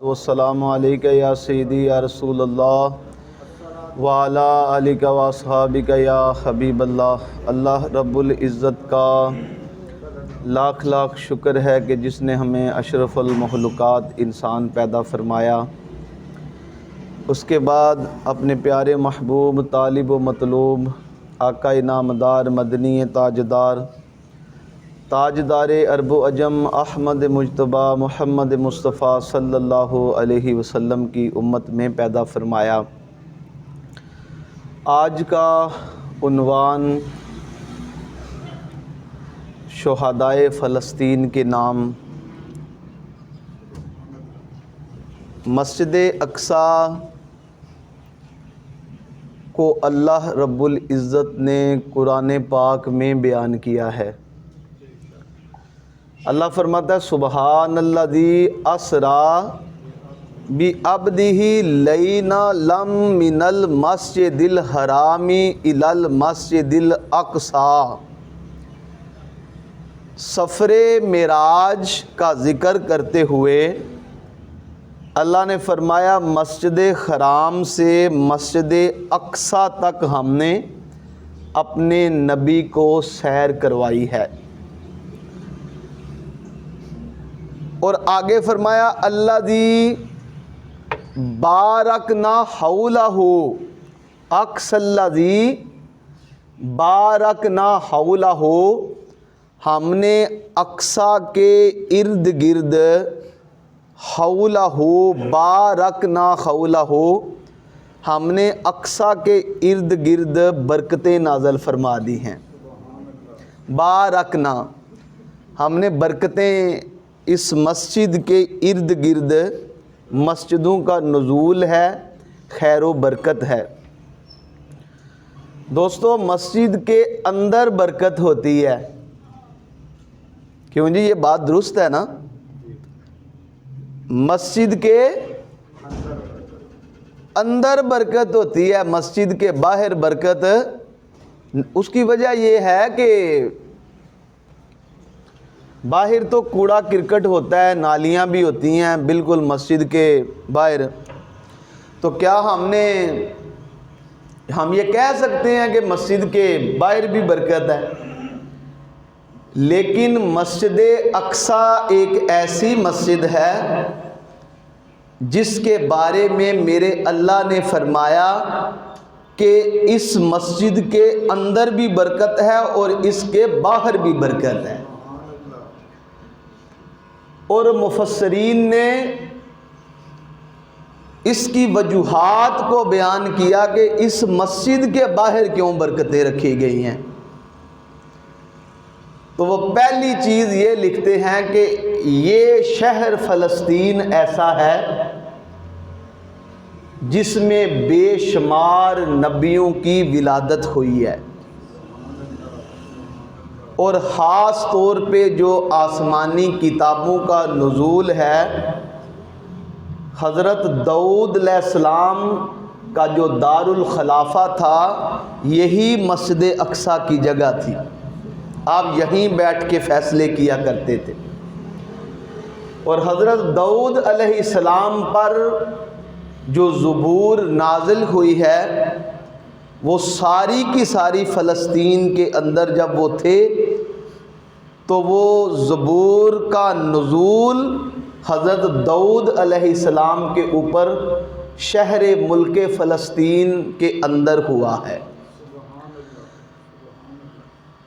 والسلام علیکہ یا سیدی یا رسول اللہ وعلا علیکہ واصحابکہ یا حبیب اللہ۔ اللہ رب العزت کا لاکھ لاکھ شکر ہے کہ جس نے ہمیں اشرف المخلوقات انسان پیدا فرمایا، اس کے بعد اپنے پیارے محبوب طالب و مطلوب آقا نامدار مدنی تاجدار عرب و عجم احمد مجتبی محمد مصطفیٰ صلی اللہ علیہ وسلم کی امت میں پیدا فرمایا۔ آج کا عنوان شہدائے فلسطین کے نام۔ مسجد اقصیٰ کو اللہ رب العزت نے قرآن پاک میں بیان کیا ہے۔ اللہ فرماتا ہے سبحان الذی اسریٰ بعبدہ لیلا من المسجد الحرام الی المسجد الاقصیٰ۔ سفر معراج کا ذکر کرتے ہوئے اللہ نے فرمایا مسجد حرام سے مسجد اقصیٰ تک ہم نے اپنے نبی کو سیر کروائی ہے، اور آگے فرمایا الذی بارکنا حولہ، اقصی الذی بارکنا حولہ، ہم نے اقصیٰ کے ارد گرد، حولہ بارکنا حولہ، ہم نے اقصیٰ کے ارد گرد برکتیں نازل فرما دی ہیں۔ بارکنا، ہم نے برکتیں اس مسجد کے ارد گرد، مسجدوں کا نزول ہے، خیر و برکت ہے۔ دوستو مسجد کے اندر برکت ہوتی ہے، کیوں جی یہ بات درست ہے نا؟ مسجد کے اندر برکت ہوتی ہے، مسجد کے باہر برکت۔ اس کی وجہ یہ ہے کہ باہر تو کوڑا کرکٹ ہوتا ہے، نالیاں بھی ہوتی ہیں بالکل مسجد کے باہر، تو کیا ہم یہ کہہ سکتے ہیں کہ مسجد کے باہر بھی برکت ہے؟ لیکن مسجد اقصیٰ ایک ایسی مسجد ہے جس کے بارے میں میرے اللہ نے فرمایا کہ اس مسجد کے اندر بھی برکت ہے اور اس کے باہر بھی برکت ہے۔ اور مفسرین نے اس کی وجوہات کو بیان کیا کہ اس مسجد کے باہر کیوں برکتیں رکھی گئی ہیں، تو وہ پہلی چیز یہ لکھتے ہیں کہ یہ شہر فلسطین ایسا ہے جس میں بے شمار نبیوں کی ولادت ہوئی ہے، اور خاص طور پہ جو آسمانی کتابوں کا نزول ہے، حضرت داؤد علیہ السلام کا جو دار الخلافہ تھا یہی مسجد اقصیٰ کی جگہ تھی، آپ یہیں بیٹھ کے فیصلے کیا کرتے تھے۔ اور حضرت داؤد علیہ السلام پر جو زبور نازل ہوئی ہے وہ ساری کی ساری فلسطین کے اندر جب وہ تھے تو وہ زبور کا نزول حضرت داؤد علیہ السلام کے اوپر شہر ملک فلسطین کے اندر ہوا ہے۔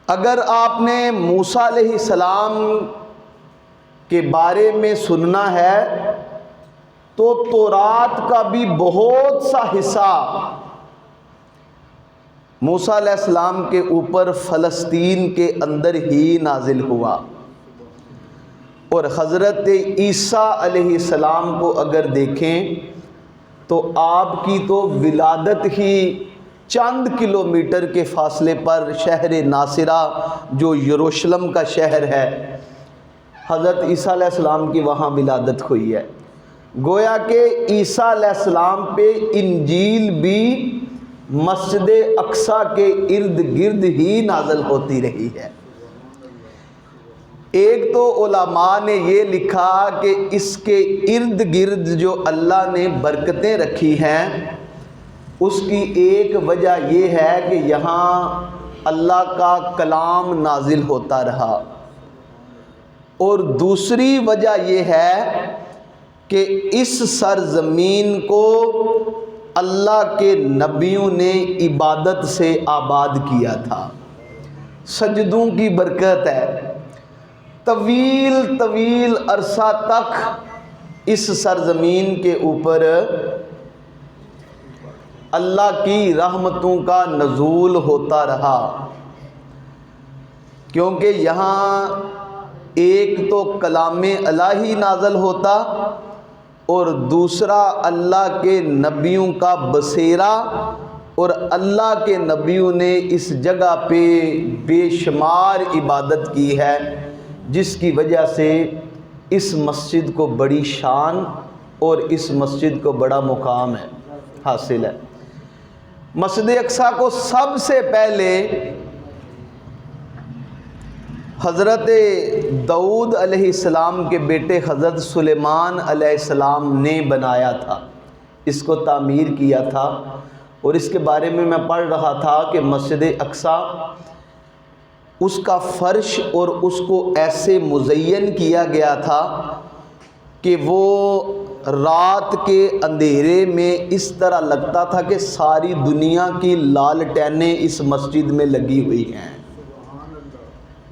اگر آپ نے موسیٰ علیہ السلام کے بارے میں سننا ہے تو تورات کا بھی بہت سا حصہ موسیٰ علیہ السلام کے اوپر فلسطین کے اندر ہی نازل ہوا، اور حضرت عیسیٰ علیہ السلام کو اگر دیکھیں تو آپ کی تو ولادت ہی چند کلومیٹر کے فاصلے پر شہر ناصرہ جو یروشلم کا شہر ہے، حضرت عیسیٰ علیہ السلام کی وہاں ولادت ہوئی ہے۔ گویا کہ عیسیٰ علیہ السلام پہ انجیل بھی مسجد اقصیٰ کے ارد گرد ہی نازل ہوتی رہی ہے۔ ایک تو علماء نے یہ لکھا کہ اس کے ارد گرد جو اللہ نے برکتیں رکھی ہیں اس کی ایک وجہ یہ ہے کہ یہاں اللہ کا کلام نازل ہوتا رہا، اور دوسری وجہ یہ ہے کہ اس سرزمین کو اللہ کے نبیوں نے عبادت سے آباد کیا تھا، سجدوں کی برکت ہے۔ طویل طویل عرصہ تک اس سرزمین کے اوپر اللہ کی رحمتوں کا نزول ہوتا رہا، کیونکہ یہاں ایک تو کلام الہی نازل ہوتا اور دوسرا اللہ کے نبیوں کا بصیرہ، اور اللہ کے نبیوں نے اس جگہ پہ بے شمار عبادت کی ہے، جس کی وجہ سے اس مسجد کو بڑی شان اور اس مسجد کو بڑا مقام ہے حاصل ہے۔ مسجد اقصیٰ کو سب سے پہلے حضرت داؤد علیہ السلام کے بیٹے حضرت سلیمان علیہ السلام نے بنایا تھا، اس کو تعمیر کیا تھا، اور اس کے بارے میں پڑھ رہا تھا کہ مسجد اقصیٰ اس کا فرش اور اس کو ایسے مزین کیا گیا تھا کہ وہ رات کے اندھیرے میں اس طرح لگتا تھا کہ ساری دنیا کی لالٹینیں اس مسجد میں لگی ہوئی ہیں۔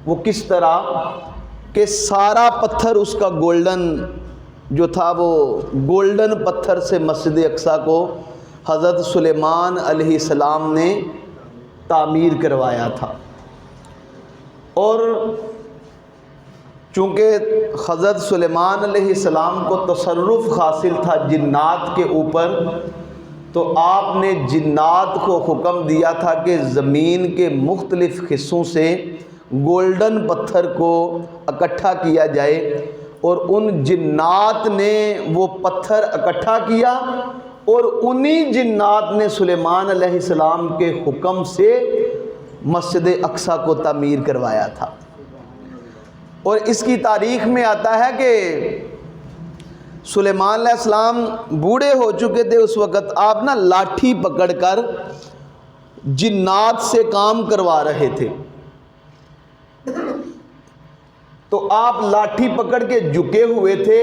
وہ کس طرح کہ سارا پتھر اس کا گولڈن جو تھا، وہ گولڈن پتھر سے مسجد اقصیٰ کو حضرت سلیمان علیہ السلام نے تعمیر کروایا تھا۔ اور چونکہ حضرت سلیمان علیہ السلام کو تصرف حاصل تھا جنات کے اوپر، تو آپ نے جنات کو حکم دیا تھا کہ زمین کے مختلف حصوں سے گولڈن پتھر کو اکٹھا کیا جائے، اور ان جنات نے وہ پتھر اکٹھا کیا، اور انہی جنات نے سلیمان علیہ السلام کے حکم سے مسجد اقصیٰ کو تعمیر کروایا تھا۔ اور اس کی تاریخ میں آتا ہے کہ سلیمان علیہ السلام بوڑھے ہو چکے تھے اس وقت، آپ لاٹھی پکڑ کر جنات سے کام کروا رہے تھے، تو آپ لاٹھی پکڑ کے جھکے ہوئے تھے،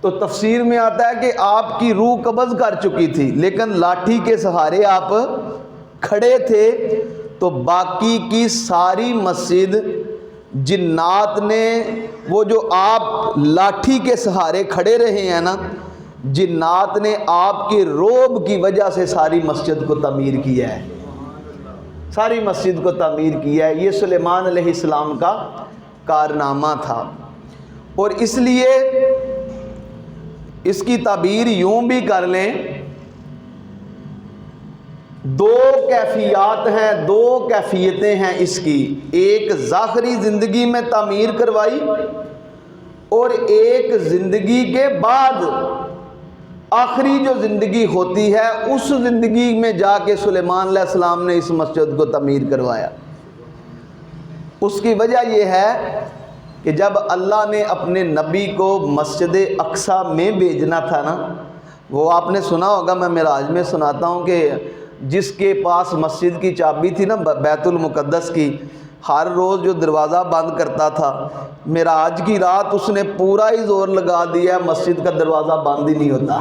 تو تفسیر میں آتا ہے کہ آپ کی روح قبض کر چکی تھی، لیکن لاٹھی کے سہارے آپ کھڑے تھے، تو باقی کی ساری مسجد جنات نے، وہ جو آپ لاٹھی کے سہارے کھڑے رہے ہیں جنات نے آپ کے روب کی وجہ سے ساری مسجد کو تعمیر کیا ہے، ساری مسجد کو تعمیر کیا ہے۔ یہ سلیمان علیہ السلام کا کارنامہ تھا، اور اس لیے اس کی تعبیر یوں بھی کر لیں، دو کیفیات ہیں، دو کیفیتیں ہیں اس کی، ایک ظاہری زندگی میں تعمیر کروائی، اور ایک زندگی کے بعد آخری جو زندگی ہوتی ہے اس زندگی میں جا کے سلیمان علیہ السلام نے اس مسجد کو تعمیر کروایا۔ اس کی وجہ یہ ہے کہ جب اللہ نے اپنے نبی کو مسجد اقصیٰ میں بھیجنا تھا وہ آپ نے سنا ہوگا، میں معراج میں سناتا ہوں کہ جس کے پاس مسجد کی چابی تھی بیت المقدس کی، ہر روز جو دروازہ بند کرتا تھا، معراج کی رات اس نے پورا ہی زور لگا دیا، مسجد کا دروازہ بند ہی نہیں ہوتا،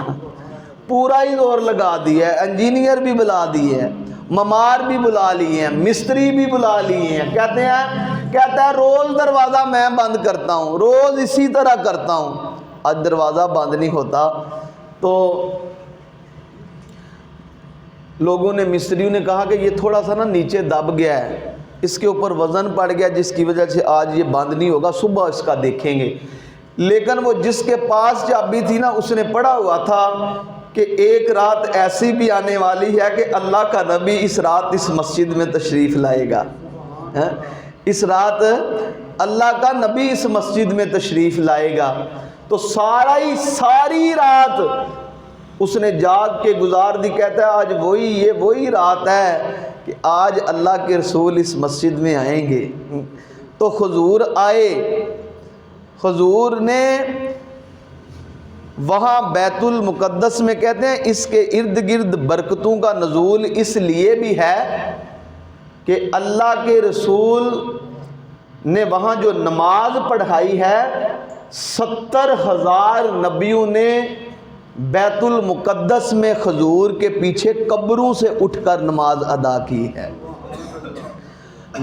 پورا ہی زور لگا دیا ہے، انجینئر بھی بلا دیے ہیں، ممار بھی بلا لیے ہیں، مستری بھی بلا لیے ہیں، کہتا ہے روز دروازہ میں بند کرتا ہوں، روز اسی طرح کرتا ہوں، آج دروازہ بند نہیں ہوتا۔ تو لوگوں نے، مستریوں نے کہا کہ یہ تھوڑا سا نیچے دب گیا ہے، اس کے اوپر وزن پڑ گیا، جس کی وجہ سے آج یہ بند نہیں ہوگا، صبح اس کا دیکھیں گے۔ لیکن وہ جس کے پاس چابی تھی اس نے پڑھا ہوا تھا کہ ایک رات ایسی بھی آنے والی ہے کہ اللہ کا نبی اس رات اس مسجد میں تشریف لائے گا، اس رات اللہ کا نبی اس مسجد میں تشریف لائے گا۔ تو ساری رات اس نے جاگ کے گزار دی، کہتا ہے آج وہی رات ہے کہ آج اللہ کے رسول اس مسجد میں آئیں گے۔ تو حضور آئے، حضور نے وہاں بیت المقدس میں کہتے ہیں اس کے ارد گرد برکتوں کا نزول اس لیے بھی ہے کہ اللہ کے رسول نے وہاں جو نماز پڑھائی ہے، 70,000 نبیوں نے بیت المقدس میں حضور کے پیچھے قبروں سے اٹھ کر نماز ادا کی ہے۔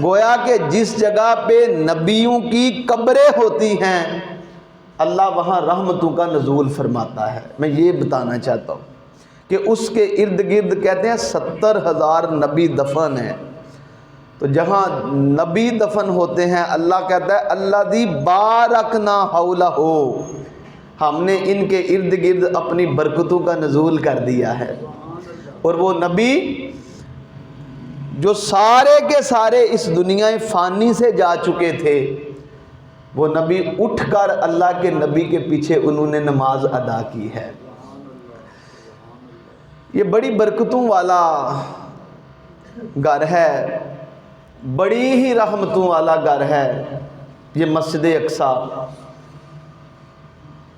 گویا کہ جس جگہ پہ نبیوں کی قبریں ہوتی ہیں اللہ وہاں رحمتوں کا نزول فرماتا ہے۔ میں یہ بتانا چاہتا ہوں کہ اس کے ارد گرد کہتے ہیں 70,000 نبی دفن ہیں، تو جہاں نبی دفن ہوتے ہیں اللہ کہتا ہے اللہ دی بارکنا حولہ ہو، ہم نے ان کے ارد گرد اپنی برکتوں کا نزول کر دیا ہے۔ اور وہ نبی جو سارے کے سارے اس دنیا فانی سے جا چکے تھے، وہ نبی اٹھ کر اللہ کے نبی کے پیچھے انہوں نے نماز ادا کی ہے۔ یہ بڑی برکتوں والا گھر ہے، بڑی ہی رحمتوں والا گھر ہے یہ مسجد اقصیٰ۔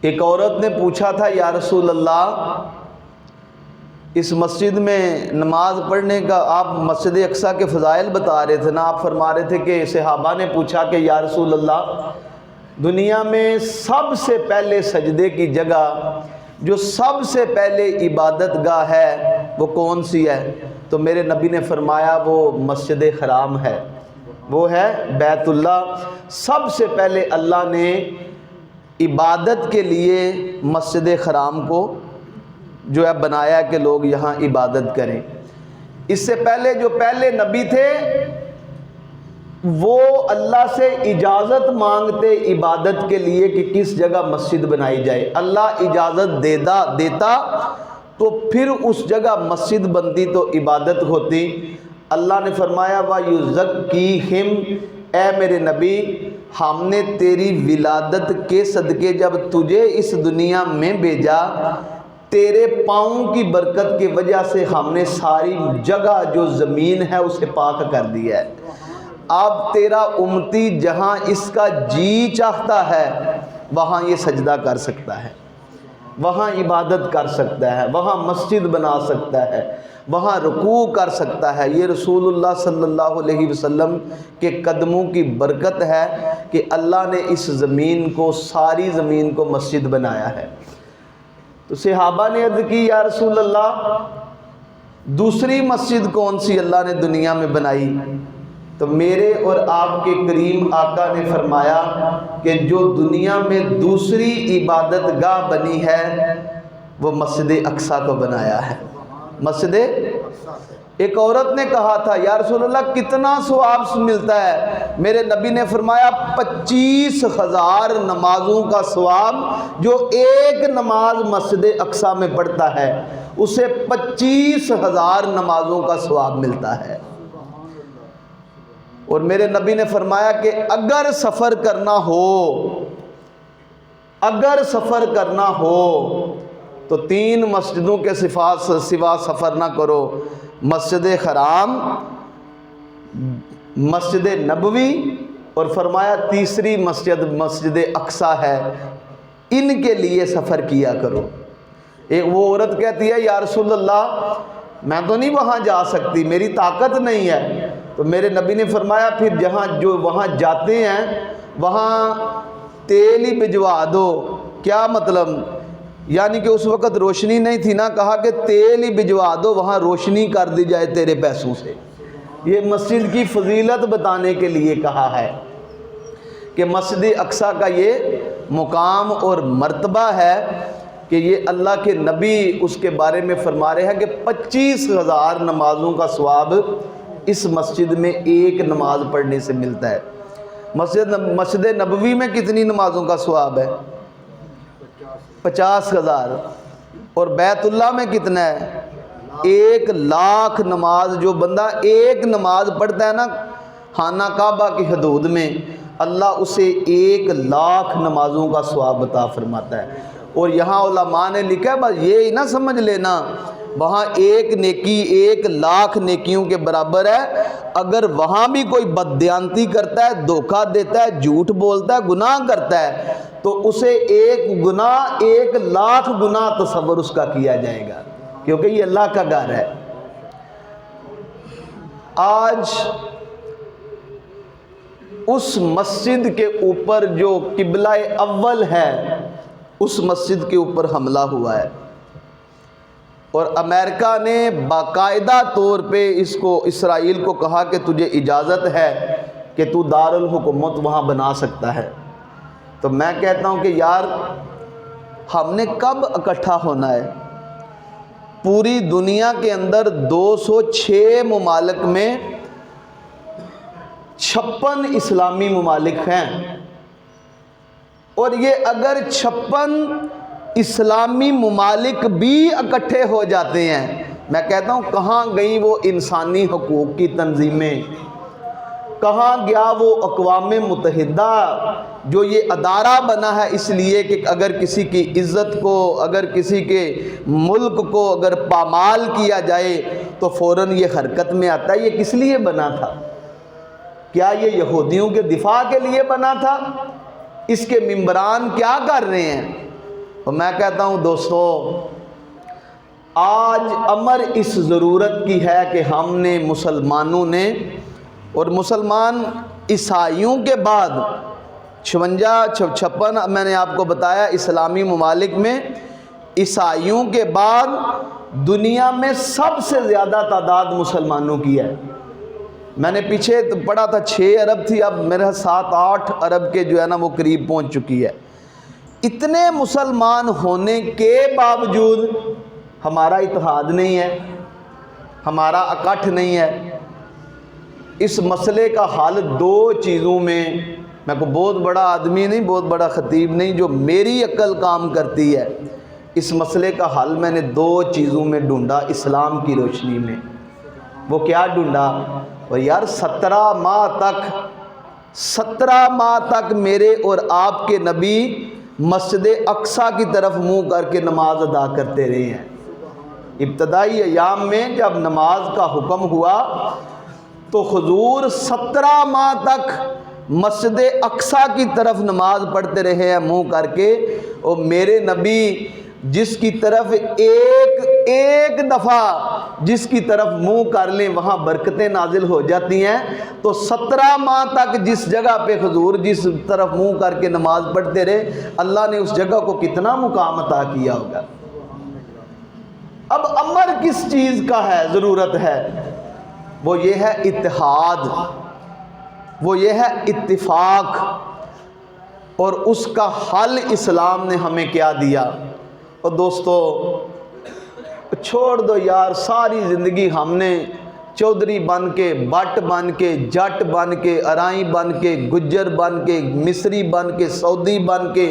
ایک عورت نے پوچھا تھا یا رسول اللہ، اس مسجد میں نماز پڑھنے کا آپ مسجد اقصیٰ کے فضائل بتا رہے تھے نا، آپ فرما رہے تھے کہ صحابہ نے پوچھا کہ یا رسول اللہ دنیا میں سب سے پہلے سجدے کی جگہ، جو سب سے پہلے عبادت گاہ ہے وہ کون سی ہے؟ تو میرے نبی نے فرمایا وہ مسجد حرام ہے، وہ ہے بیت اللہ۔ سب سے پہلے اللہ نے عبادت کے لیے مسجد حرام کو جو ہے بنایا کہ لوگ یہاں عبادت کریں۔ اس سے پہلے جو پہلے نبی تھے وہ اللہ سے اجازت مانگتے عبادت کے لیے کہ کس جگہ مسجد بنائی جائے، اللہ اجازت دیتا تو پھر اس جگہ مسجد بنتی تو عبادت ہوتی۔ اللہ نے فرمایا وَيُزَكِّيهِمْ، اے میرے نبی ہم نے تیری ولادت کے صدقے جب تجھے اس دنیا میں بھیجا، تیرے پاؤں کی برکت کی وجہ سے ہم نے ساری جگہ جو زمین ہے اسے پاک کر دیا ہے۔ اب تیرا امتی جہاں اس کا جی چاہتا ہے وہاں یہ سجدہ کر سکتا ہے، وہاں عبادت کر سکتا ہے، وہاں مسجد بنا سکتا ہے، وہاں رکوع کر سکتا ہے۔ یہ رسول اللہ صلی اللہ علیہ وسلم کے قدموں کی برکت ہے کہ اللہ نے اس زمین کو، ساری زمین کو مسجد بنایا ہے۔ تو صحابہ نے عرض کی یا رسول اللہ دوسری مسجد کون سی اللہ نے دنیا میں بنائی؟ تو میرے اور آپ کے کریم آقا نے فرمایا کہ جو دنیا میں دوسری عبادت گاہ بنی ہے وہ مسجد اقصیٰ کو بنایا ہے، مسجد۔ ایک عورت نے کہا تھا یا رسول اللہ کتنا ثواب ملتا ہے؟ میرے نبی نے فرمایا 25,000 نمازوں کا ثواب، جو ایک نماز مسجد اقصیٰ میں پڑھتا ہے اسے 25,000 نمازوں کا ثواب ملتا ہے۔ اور میرے نبی نے فرمایا کہ اگر سفر کرنا ہو تو 3 مسجدوں کے سوا سفر نہ کرو، مسجد حرام، مسجد نبوی، اور فرمایا تیسری مسجد اقصیٰ ہے، ان کے لیے سفر کیا کرو۔ وہ عورت کہتی ہے یا رسول اللہ میں تو نہیں وہاں جا سکتی، میری طاقت نہیں ہے۔ تو میرے نبی نے فرمایا پھر جو وہاں جاتے ہیں وہاں تیل ہی بھجوا دو۔ کیا مطلب؟ یعنی کہ اس وقت روشنی نہیں تھی نا، کہا کہ تیل ہی بھجوا دو، وہاں روشنی کر دی جائے تیرے پیسوں سے۔ یہ مسجد کی فضیلت بتانے کے لیے کہا ہے کہ مسجد اقصیٰ کا یہ مقام اور مرتبہ ہے کہ یہ اللہ کے نبی اس کے بارے میں فرما رہے ہیں کہ 25,000 نمازوں کا ثواب اس مسجد میں ایک نماز پڑھنے سے ملتا ہے۔ مسجد نبوی میں کتنی نمازوں کا ثواب ہے؟ 50,000۔ اور بیت اللہ میں کتنا ہے؟ 1,00,000 نماز۔ جو بندہ ایک نماز پڑھتا ہے نا خانہ کعبہ کی حدود میں، اللہ اسے 1,00,000 نمازوں کا ثواب عطا فرماتا ہے۔ اور یہاں علماء نے لکھا ہے، بس یہ ہی نہ سمجھ لینا وہاں ایک نیکی 1,00,000 نیکیوں کے برابر ہے۔ اگر وہاں بھی کوئی بددیانتی کرتا ہے، دھوکہ دیتا ہے، جھوٹ بولتا ہے، گناہ کرتا ہے، تو اسے ایک گناہ 1,00,000 گناہ تصور اس کا کیا جائے گا، کیونکہ یہ اللہ کا گھر ہے۔ آج اس مسجد کے اوپر جو قبلہ اول ہے، اس مسجد کے اوپر حملہ ہوا ہے، اور امریکہ نے باقاعدہ طور پہ اسرائیل کو کہا کہ تجھے اجازت ہے کہ تو دارالحکومت وہاں بنا سکتا ہے۔ تو میں کہتا ہوں کہ یار ہم نے کب اکٹھا ہونا ہے؟ پوری دنیا کے اندر 206 ممالک میں 56 اسلامی ممالک ہیں، اور یہ اگر 56 اسلامی ممالک بھی اکٹھے ہو جاتے ہیں، میں کہتا ہوں کہاں گئی وہ انسانی حقوق کی تنظیمیں، کہاں گیا وہ اقوام متحدہ جو یہ ادارہ بنا ہے اس لیے کہ اگر کسی کی عزت کو، اگر کسی کے ملک کو اگر پامال کیا جائے تو فوراً یہ حرکت میں آتا ہے۔ یہ کس لیے بنا تھا؟ کیا یہ یہودیوں کے دفاع کے لیے بنا تھا؟ اس کے ممبران کیا کر رہے ہیں؟ تو میں کہتا ہوں دوستو، آج امر اس ضرورت کی ہے کہ ہم نے مسلمانوں نے، اور مسلمان عیسائیوں کے بعد 56 میں نے آپ کو بتایا اسلامی ممالک میں، عیسائیوں کے بعد دنیا میں سب سے زیادہ تعداد مسلمانوں کی ہے۔ میں نے پیچھے پڑھا تھا 6 ارب تھی، اب میرا 7-8 ارب کے جو ہے نا وہ قریب پہنچ چکی ہے۔ اتنے مسلمان ہونے کے باوجود ہمارا اتحاد نہیں ہے، ہمارا اکٹھ نہیں ہے۔ اس مسئلے کا حل 2 چیزوں میں کوئی بہت بڑا آدمی نہیں، بہت بڑا خطیب نہیں، جو میری عقل کام کرتی ہے، اس مسئلے کا حل میں نے 2 چیزوں میں ڈھونڈا اسلام کی روشنی میں۔ وہ کیا ڈھونڈا؟ اور یار 17 ماہ تک میرے اور آپ کے نبی مسجد اقصیٰ کی طرف منہ کر کے نماز ادا کرتے رہے ہیں۔ ابتدائی ایام میں جب نماز کا حکم ہوا تو حضور 17 ماہ تک مسجد اقصیٰ کی طرف نماز پڑھتے رہے ہیں منہ کر کے، اور میرے نبی جس کی طرف ایک دفعہ جس کی طرف منہ کر لیں وہاں برکتیں نازل ہو جاتی ہیں، تو 17 ماہ تک جس جگہ پہ حضور جس طرف منہ کر کے نماز پڑھتے رہے، اللہ نے اس جگہ کو کتنا مقام عطا کیا ہوگا۔ اب امر کس چیز کا ہے، ضرورت ہے؟ وہ یہ ہے اتحاد، وہ یہ ہے اتفاق، اور اس کا حل اسلام نے ہمیں کیا دیا۔ اور دوستو چھوڑ دو یار، ساری زندگی ہم نے چودھری بن کے، بٹ بن کے، جٹ بن کے، ارائی بن کے، گجر بن کے، مصری بن کے، سعودی بن کے،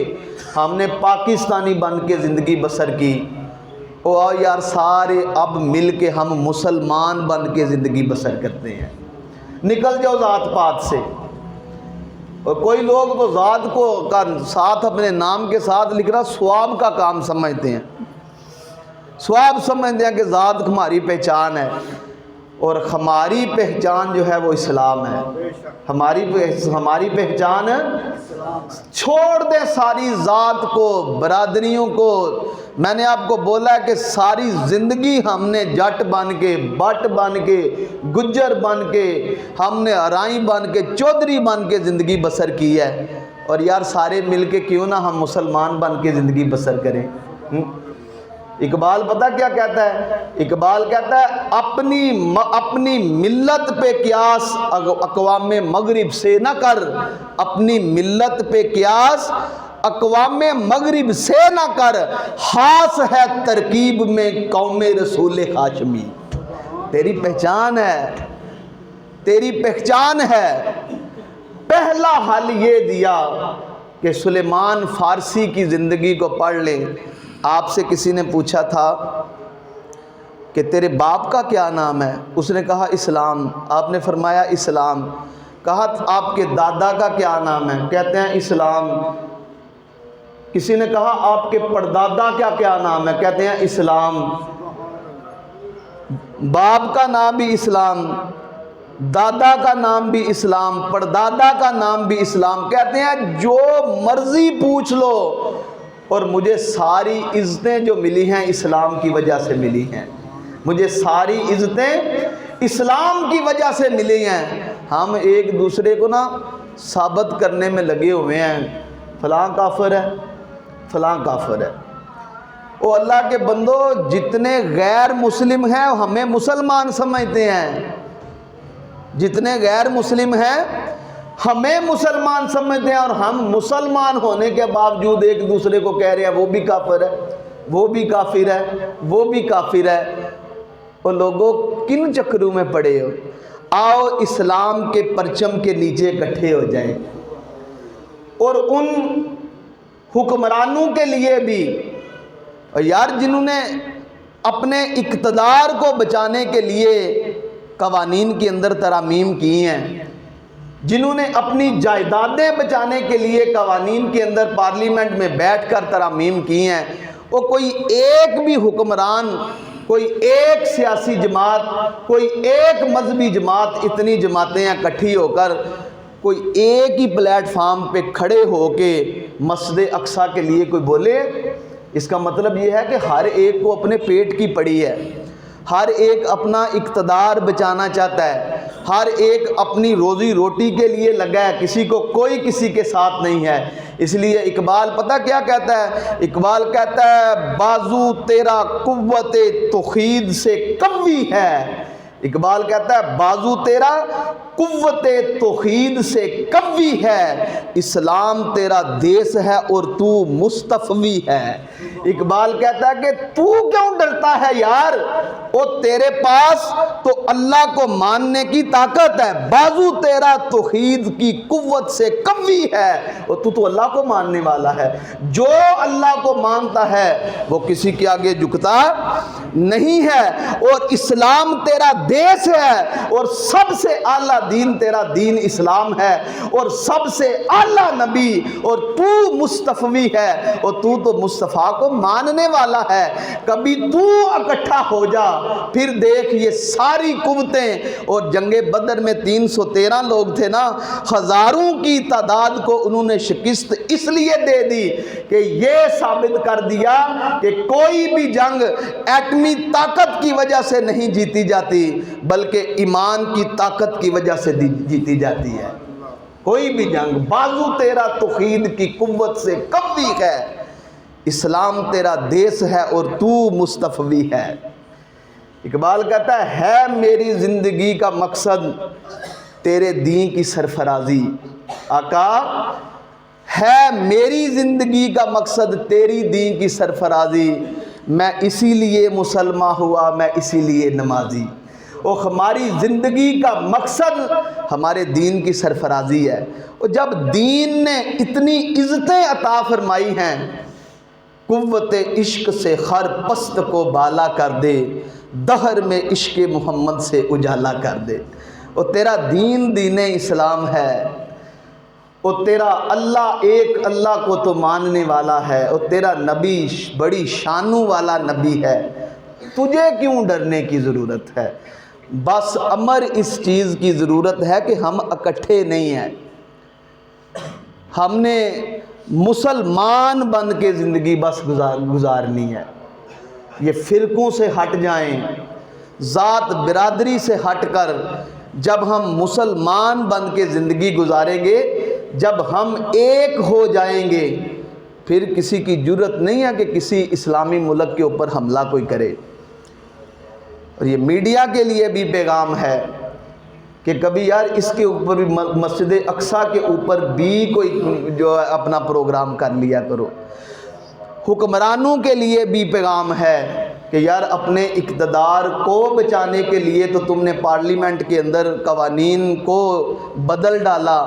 ہم نے پاکستانی بن کے زندگی بسر کی۔ اور یار سارے اب مل کے ہم مسلمان بن کے زندگی بسر کرتے ہیں۔ نکل جاؤ ذات پات سے۔ اور کوئی لوگ تو ذات کو کا ساتھ اپنے نام کے ساتھ لکھنا ثواب کا کام سمجھتے ہیں، ثواب سمجھتے ہیں کہ ذات ہماری پہچان ہے، اور ہماری پہچان جو ہے وہ اسلام ہے۔ ہماری پہچان چھوڑ دیں ساری ذات کو، برادریوں کو۔ میں نے آپ کو بولا ہے کہ ساری زندگی ہم نے جٹ بن کے، بٹ بن کے، گجر بن کے، ہم نے ارائی بن کے، چودھری بن کے زندگی بسر کی ہے، اور یار سارے مل کے کیوں نہ ہم مسلمان بن کے زندگی بسر کریں۔ اقبال پتہ کیا کہتا ہے؟ اقبال کہتا ہے اپنی ملت پہ قیاس اقوام مغرب سے نہ کر، اپنی ملت پہ قیاس اقوام مغرب سے نہ کر، خاص ہے ترکیب میں قوم رسول ہاشمی۔ تیری پہچان ہے، تیری پہچان ہے۔ پہلا حل یہ دیا کہ سلیمان فارسی کی زندگی کو پڑھ لیں۔ آپ سے کسی نے پوچھا تھا کہ تیرے باپ کا کیا نام ہے؟ اس نے کہا اسلام۔ آپ نے فرمایا اسلام۔ کہا آپ کے دادا کا کیا نام ہے؟ کہتے ہیں اسلام۔ کسی نے کہا آپ کے پردادا کا کیا نام ہے؟ کہتے ہیں اسلام۔ باپ کا نام بھی اسلام، دادا کا نام بھی اسلام، پردادا کا نام بھی اسلام۔ کہتے ہیں جو مرضی پوچھ لو، اور مجھے ساری عزتیں جو ملی ہیں اسلام کی وجہ سے ملی ہیں، مجھے ساری عزتیں اسلام کی وجہ سے ملی ہیں۔ ہم ایک دوسرے کو نا ثابت کرنے میں لگے ہوئے ہیں، فلاں کافر ہے، فلاں کافر ہے۔ او اللہ کے بندو، جتنے غیر مسلم ہیں ہمیں مسلمان سمجھتے ہیں، جتنے غیر مسلم ہیں ہمیں مسلمان سمجھتے ہیں، اور ہم مسلمان ہونے کے باوجود ایک دوسرے کو کہہ رہے ہیں وہ بھی کافر ہے، وہ بھی کافر ہے، وہ بھی کافر ہے۔ وہ لوگوں کن چکروں میں پڑے ہو؟ آؤ اسلام کے پرچم کے نیچے اکٹھے ہو جائیں، اور ان حکمرانوں کے لیے بھی، اور یار جنہوں نے اپنے اقتدار کو بچانے کے لیے قوانین کے اندر ترامیم کی ہیں، جنہوں نے اپنی جائیدادیں بچانے کے لیے قوانین کے اندر پارلیمنٹ میں بیٹھ کر ترامیم کی ہیں، وہ کوئی ایک بھی حکمران، کوئی ایک سیاسی جماعت، کوئی ایک مذہبی جماعت، اتنی جماعتیں اکٹھی ہو کر کوئی ایک ہی پلیٹ فارم پہ کھڑے ہو کے مسجد اقصیٰ کے لیے کوئی بولے؟ اس کا مطلب یہ ہے کہ ہر ایک کو اپنے پیٹ کی پڑی ہے، ہر ایک اپنا اقتدار بچانا چاہتا ہے، ہر ایک اپنی روزی روٹی کے لیے لگا ہے، کسی کو کوئی کسی کے ساتھ نہیں ہے۔ اس لیے اقبال پتہ کیا کہتا ہے؟ اقبال کہتا ہے بازو تیرا قوت توحید سے قوی ہے۔ اقبال کہتا ہے بازو تیرا قوت توحید سے قوی ہے، اسلام تیرا دیس ہے اور تو مصطفی ہے۔ اقبال کہتا ہے کہ تو کیوں ڈرتا ہے یار، وہ تیرے پاس تو اللہ کو ماننے کی طاقت ہے، بازو تیرا توحید کی قوت سے قوی ہے، اور تو اللہ کو ماننے والا ہے۔ جو اللہ کو مانتا ہے وہ کسی کے آگے جھکتا نہیں ہے، اور اسلام تیرا دیس ہے، اور سب سے اعلیٰ دین تیرا دین اسلام ہے، اور سب سے اعلیٰ نبی، اور تو مصطفی ہے، اور تو مصطفیٰ کو ماننے والا ہے۔ کبھی تو اکٹھا ہو جا، پھر دیکھ یہ ساری قوتیں، اور جنگ بدر میں 313 لوگ تھے نا، ہزاروں کی تعداد کو انہوں نے شکست اس لیے دے دی کہ یہ ثابت کر دیا کہ کوئی بھی جنگ ایٹمی طاقت کی وجہ سے نہیں جیتی جاتی، بلکہ ایمان کی طاقت کی وجہ سے جیتی جاتی ہے۔ کوئی بھی جنگ، بازو تیرا توحید کی قوت سے قوی ہے، اسلام تیرا دیس ہے اور تو مصطفی ہے۔ اقبال کہتا ہے میری زندگی کا مقصد تیرے دین کی سرفرازی، آقا ہے میری زندگی کا مقصد تیری دین کی سرفرازی، میں اسی لیے مسلمان ہوا، میں اسی لیے نمازی۔ اور ہماری زندگی کا مقصد ہمارے دین کی سرفرازی ہے۔ اور جب دین نے اتنی عزتیں عطا فرمائی ہیں، قوت عشق سے خر پست کو بالا کر دے، دہر میں عشق محمد سے اجالا کر دے۔ اور تیرا دین دین اسلام ہے، اور تیرا اللہ ایک اللہ کو تو ماننے والا ہے، اور تیرا نبی بڑی شانوں والا نبی ہے، تجھے کیوں ڈرنے کی ضرورت ہے؟ بس امر اس چیز کی ضرورت ہے کہ ہم اکٹھے نہیں ہیں، ہم نے مسلمان بن کے زندگی بس گزارنی ہے۔ یہ فرقوں سے ہٹ جائیں، ذات برادری سے ہٹ کر جب ہم مسلمان بن کے زندگی گزاریں گے، جب ہم ایک ہو جائیں گے، پھر کسی کی جرت نہیں ہے کہ کسی اسلامی ملک کے اوپر حملہ کوئی کرے۔ اور یہ میڈیا کے لیے بھی پیغام ہے کہ کبھی یار اس کے اوپر بھی، مسجد اقصیٰ کے اوپر بھی کوئی جو ہے اپنا پروگرام کر لیا کرو۔ حکمرانوں کے لیے بھی پیغام ہے کہ یار اپنے اقتدار کو بچانے کے لیے تو تم نے پارلیمنٹ کے اندر قوانین کو بدل ڈالا،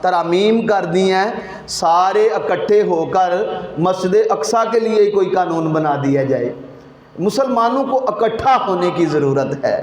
ترامیم کر دی ہیں، سارے اکٹھے ہو کر مسجد اقصیٰ کے لیے کوئی قانون بنا دیا جائے۔ مسلمانوں کو اکٹھا ہونے کی ضرورت ہے۔